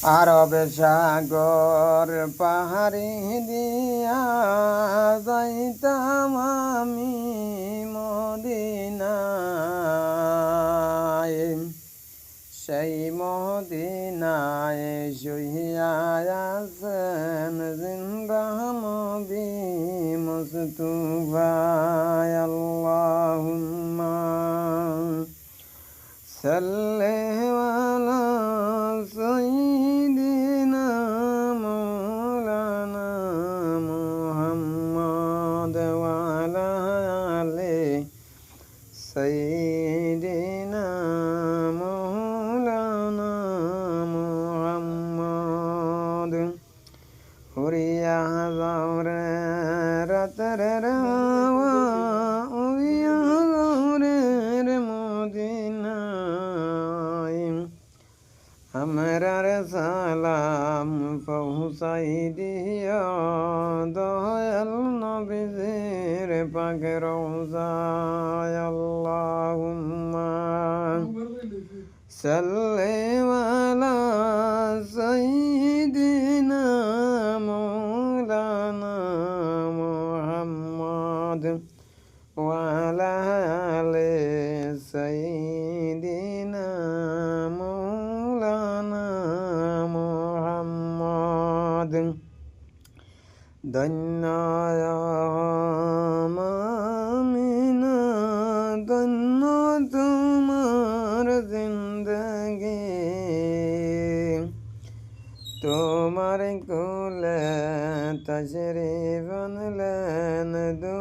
আরবে সাগর পাহাড়ি দিয়া যাইতাম আমি মদিনায়, সেই মদিনায় শুইয়া আছেন জিন্দা নবী মুস্তাফা। আল্লাহুম্মা সাল্লি আলা সাইয়্যিদিনা মাওলানা মুহাম্মদ ওয়া আলা আলি সাইয়্যিদিনা মাওলানা মুহাম্মদ। উড়িয়া যাও রে রাতের হাওয়া, উড়িয়া যাও রে মদিনায়, আমরার সালাম পৌঁছাই দিও দয়াল নবীজির পাক রওজায়। আল্লাহুম্মা সাল্লি আলা সাইয়্যিদিনা মাওলানা মুহাম্মদ ওয়া আলা আলি সাইয়্যিদিনা মাওলানা মুহাম্মদ। ধন্য আমিনা, ধন্য তোমার জিন্দগি, তোমার কোলে তশরিফ আনলেন দু